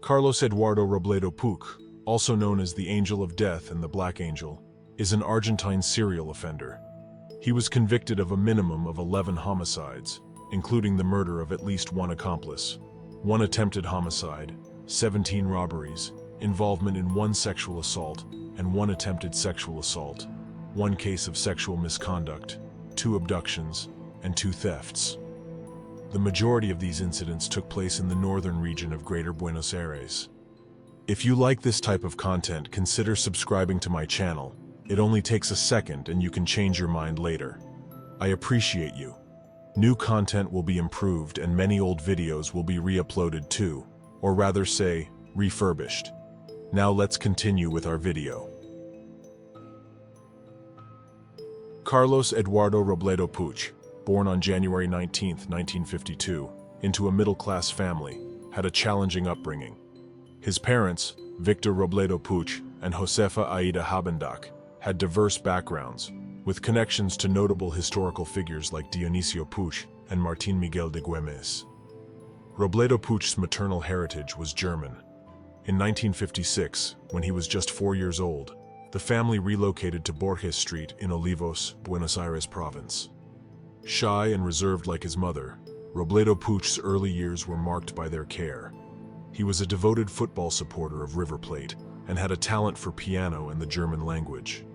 Carlos Eduardo Robledo Puch, also known as the Angel of Death and the Black Angel, is an Argentine serial offender. He was convicted of a minimum of 11 homicides, including the murder of at least one accomplice, one attempted homicide, 17 robberies, involvement in one sexual assault, and one attempted sexual assault, one case of sexual misconduct, 2 abductions, and 2 thefts. The majority of these incidents took place in the northern region of Greater Buenos Aires. If you like this type of content, consider subscribing to my channel. It only takes a second and you can change your mind later. I appreciate you. New content will be improved and many old videos will be re-uploaded too, or rather say, refurbished. Now let's continue with our video. Carlos Eduardo Robledo Puch, born on January 19, 1952, into a middle-class family, had a challenging upbringing. His parents, Victor Robledo Puch and Josefa Aida Habendak, had diverse backgrounds, with connections to notable historical figures like Dionisio Puch and Martín Miguel de Güemes. Robledo Puch's maternal heritage was German. In 1956, when he was just 4 years old, the family relocated to Borges Street in Olivos, Buenos Aires province. Shy and reserved like his mother, Robledo Puch's early years were marked by their care. He was a devoted football supporter of River Plate and had a talent for piano and the German language.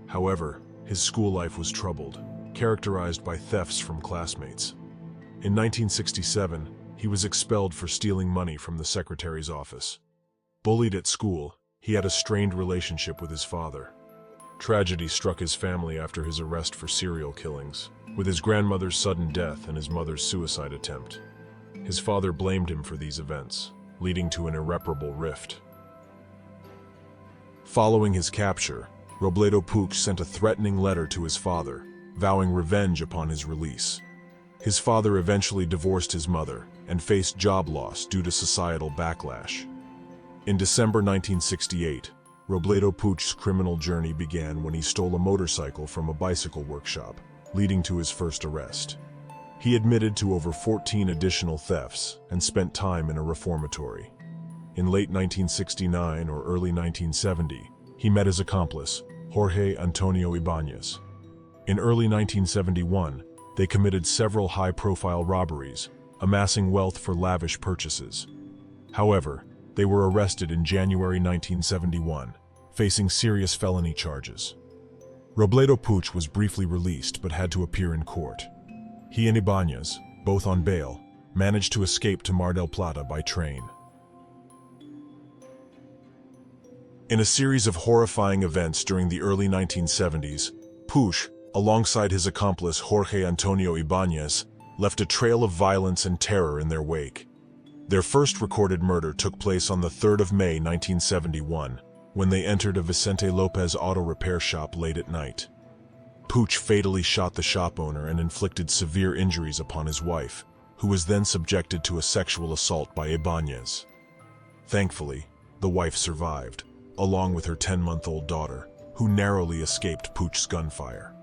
However, his school life was troubled, characterized by thefts from classmates. In 1967, he was expelled for stealing money from the secretary's office. Bullied at school, he had a strained relationship with his father. Tragedy struck his family after his arrest for serial killings, with his grandmother's sudden death and his mother's suicide attempt. His father blamed him for these events, leading to an irreparable rift. Following his capture, Robledo Puch sent a threatening letter to his father, vowing revenge upon his release. His father eventually divorced his mother and faced job loss due to societal backlash. In December 1968, Robledo Puch's criminal journey began when he stole a motorcycle from a bicycle workshop, leading to his first arrest. He admitted to over 14 additional thefts and spent time in a reformatory. In late 1969 or early 1970, he met his accomplice, Jorge Antonio Ibanez. In early 1971, they committed several high-profile robberies, amassing wealth for lavish purchases. However, they were arrested in January 1971, facing serious felony charges. Robledo Puch was briefly released but had to appear in court. He and Ibanez, both on bail, managed to escape to Mar del Plata by train. In a series of horrifying events during the early 1970s, Puch, alongside his accomplice Jorge Antonio Ibanez, left a trail of violence and terror in their wake. Their first recorded murder took place on the 3rd of May 1971, when they entered a Vicente Lopez auto repair shop late at night. Puch fatally shot the shop owner and inflicted severe injuries upon his wife, who was then subjected to a sexual assault by Ibanez. Thankfully, the wife survived, along with her 10-month-old daughter, who narrowly escaped Puch's gunfire.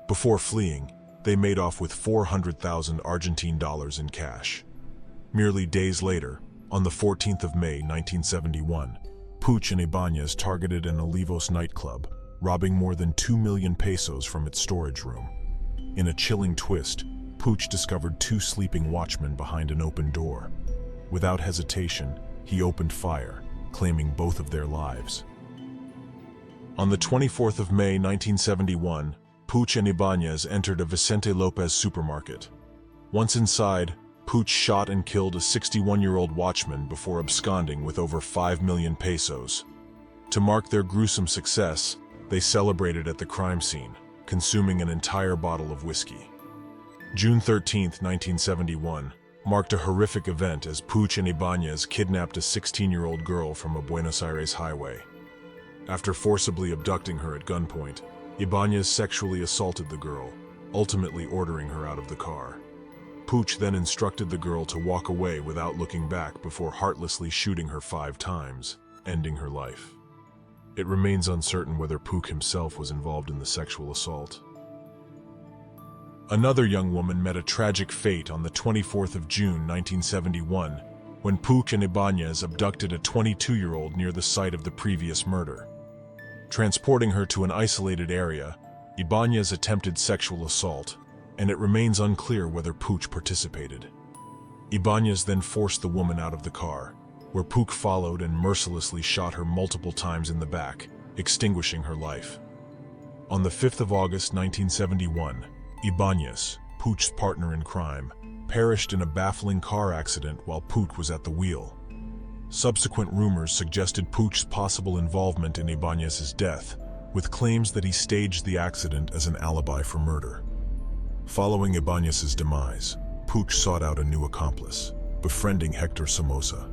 Before fleeing, they made off with 400,000 Argentine dollars in cash. Merely days later, on the 14th of May 1971, Puch and Ibanez targeted an Olivos nightclub, robbing more than 2 million pesos from its storage room. In a chilling twist, Puch discovered 2 sleeping watchmen behind an open door. Without hesitation, he opened fire, claiming both of their lives. On the 24th of May 1971, Puch and Ibanez entered a Vicente Lopez supermarket. Once inside, Puch shot and killed a 61-year-old watchman before absconding with over 5 million pesos. To mark their gruesome success, they celebrated at the crime scene, consuming an entire bottle of whiskey. June 13, 1971, marked a horrific event as Puch and Ibanez kidnapped a 16-year-old girl from a Buenos Aires highway. After forcibly abducting her at gunpoint, Ibanez sexually assaulted the girl, ultimately ordering her out of the car. Puch then instructed the girl to walk away without looking back before heartlessly shooting her 5 times, ending her life. It remains uncertain whether Puch himself was involved in the sexual assault. Another young woman met a tragic fate on the 24th of June 1971 when Puch and Ibanez abducted a 22-year-old near the site of the previous murder. Transporting her to an isolated area, Ibanez attempted sexual assault, and it remains unclear whether Puch participated. Ibanez then forced the woman out of the car, where Puch followed and mercilessly shot her multiple times in the back, extinguishing her life. On the 5th of August 1971, Ibanez, Puch's partner in crime, perished in a baffling car accident while Puch was at the wheel. Subsequent rumors suggested Puch's possible involvement in Ibanez's death, with claims that he staged the accident as an alibi for murder. Following Ibanez's demise, Puch sought out a new accomplice, befriending Hector Somoza.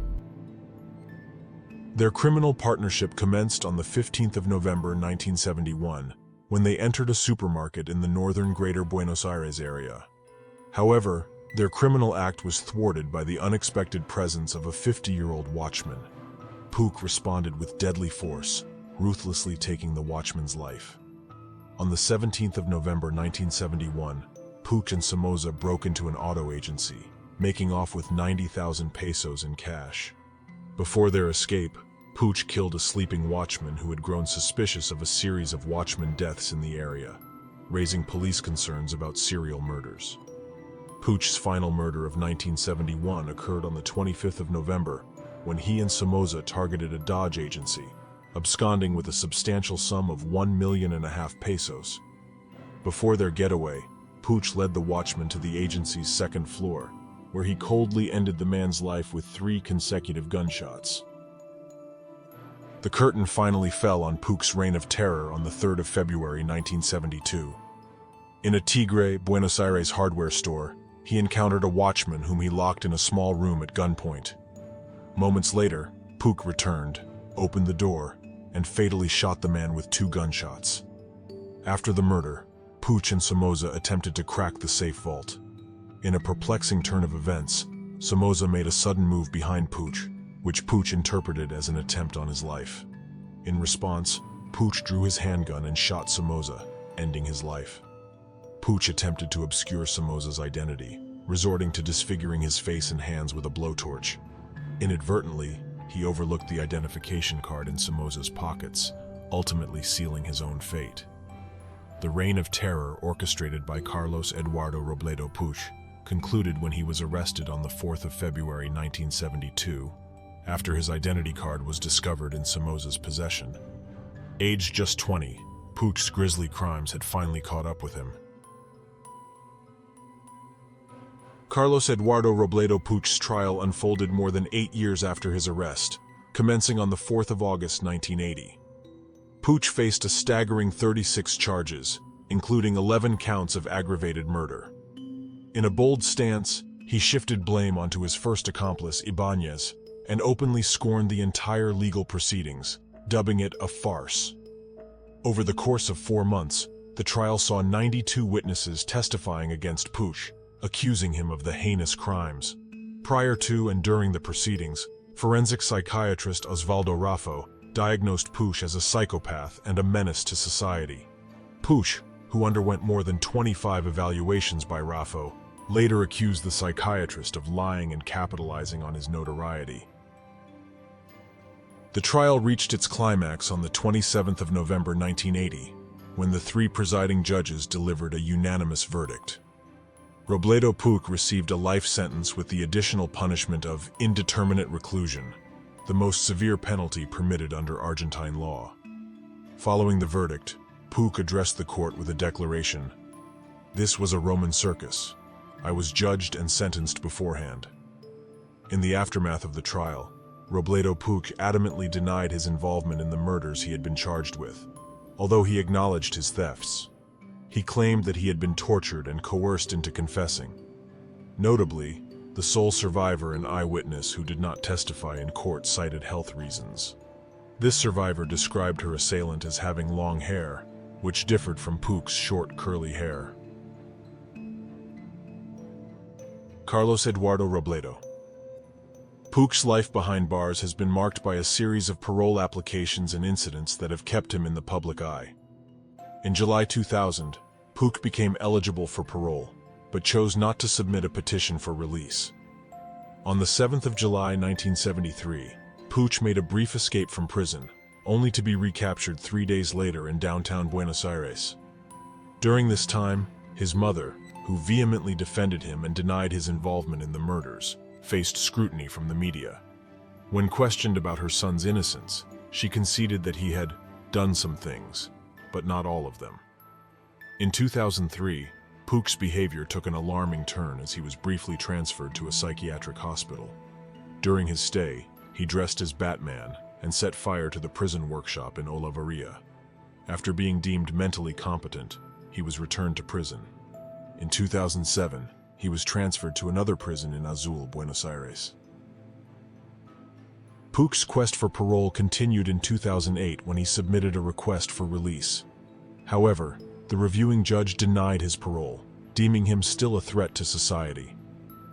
Their criminal partnership commenced on the 15th of November 1971, when they entered a supermarket in the northern Greater Buenos Aires area. However, their criminal act was thwarted by the unexpected presence of a 50-year-old watchman. Puch responded with deadly force, ruthlessly taking the watchman's life. On the 17th of November 1971, Puch and Somoza broke into an auto agency, making off with 90,000 pesos in cash. Before their escape, Puch killed a sleeping watchman who had grown suspicious of a series of watchman deaths in the area, raising police concerns about serial murders. Puch's final murder of 1971 occurred on the 25th of November, when he and Somoza targeted a Dodge agency, absconding with a substantial sum of 1.5 million pesos. Before their getaway, Puch led the watchman to the agency's second floor, where he coldly ended the man's life with 3 consecutive gunshots. The curtain finally fell on Puch's reign of terror on the 3rd of February 1972. In a Tigre, Buenos Aires hardware store, he encountered a watchman whom he locked in a small room at gunpoint. Moments later, Puch returned, opened the door, and fatally shot the man with 2 gunshots. After the murder, Puch and Somoza attempted to crack the safe vault. In a perplexing turn of events, Somoza made a sudden move behind Puch, which Puch interpreted as an attempt on his life. In response, Puch drew his handgun and shot Somoza, ending his life. Puch attempted to obscure Somoza's identity, resorting to disfiguring his face and hands with a blowtorch. Inadvertently, he overlooked the identification card in Somoza's pockets, ultimately sealing his own fate. The reign of terror orchestrated by Carlos Eduardo Robledo Puch concluded when he was arrested on the 4th of February 1972, after his identity card was discovered in Somoza's possession. Aged just 20, Puch's grisly crimes had finally caught up with him. Carlos Eduardo Robledo Puch's trial unfolded more than 8 years after his arrest, commencing on the 4th of August 1980. Puch faced a staggering 36 charges, including 11 counts of aggravated murder. In a bold stance, he shifted blame onto his first accomplice, Ibanez, and openly scorned the entire legal proceedings, dubbing it a farce. Over the course of 4 months, the trial saw 92 witnesses testifying against Puch, accusing him of the heinous crimes. Prior to and during the proceedings, forensic psychiatrist Osvaldo Raffo diagnosed Puch as a psychopath and a menace to society. Puch, who underwent more than 25 evaluations by Raffo, later accused the psychiatrist of lying and capitalizing on his notoriety. The trial reached its climax on the 27th of November 1980, when the 3 presiding judges delivered a unanimous verdict. Robledo Puch received a life sentence with the additional punishment of indeterminate reclusion, the most severe penalty permitted under Argentine law. Following the verdict, Puch addressed the court with a declaration: "This was a Roman circus. I was judged and sentenced beforehand." In the aftermath of the trial, Robledo Puch adamantly denied his involvement in the murders he had been charged with, although he acknowledged his thefts. He claimed that he had been tortured and coerced into confessing. Notably, the sole survivor and eyewitness who did not testify in court cited health reasons. This survivor described her assailant as having long hair, which differed from Puch's short, curly hair. Carlos Eduardo Robledo. Puch's life behind bars has been marked by a series of parole applications and incidents that have kept him in the public eye. In July 2000, Puch became eligible for parole, but chose not to submit a petition for release. On the 7th of July 1973, Puch made a brief escape from prison, only to be recaptured 3 days later in downtown Buenos Aires. During this time, his mother, who vehemently defended him and denied his involvement in the murders, faced scrutiny from the media. When questioned about her son's innocence, she conceded that he had done some things, but not all of them. In 2003, Puch's behavior took an alarming turn as he was briefly transferred to a psychiatric hospital. During his stay, he dressed as Batman and set fire to the prison workshop in Olavarria. After being deemed mentally competent, he was returned to prison. In 2007, he was transferred to another prison in Azul, Buenos Aires. Puch's quest for parole continued in 2008 when he submitted a request for release. However, the reviewing judge denied his parole, deeming him still a threat to society.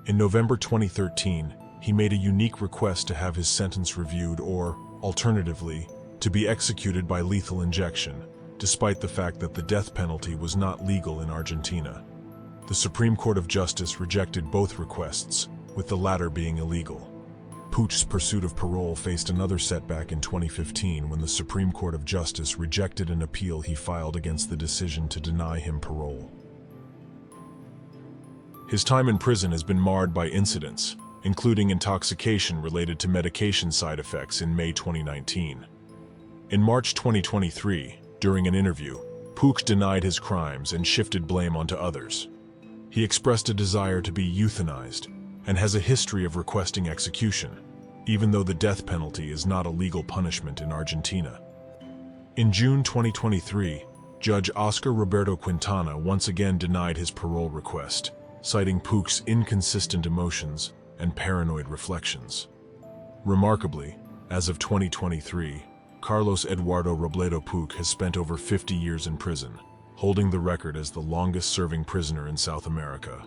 In November 2013, he made a unique request to have his sentence reviewed or, alternatively, to be executed by lethal injection, despite the fact that the death penalty was not legal in Argentina. The Supreme Court of Justice rejected both requests, with the latter being illegal. Puch's pursuit of parole faced another setback in 2015 when the Supreme Court of Justice rejected an appeal he filed against the decision to deny him parole. His time in prison has been marred by incidents, including intoxication related to medication side effects in May 2019. In March 2023, during an interview, Puch denied his crimes and shifted blame onto others. He expressed a desire to be euthanized and has a history of requesting execution, even though the death penalty is not a legal punishment in Argentina. In June 2023, Judge Oscar Roberto Quintana once again denied his parole request, citing Puch's inconsistent emotions and paranoid reflections. Remarkably, as of 2023, Carlos Eduardo Robledo Puch has spent over 50 years in prison, holding the record as the longest-serving prisoner in South America.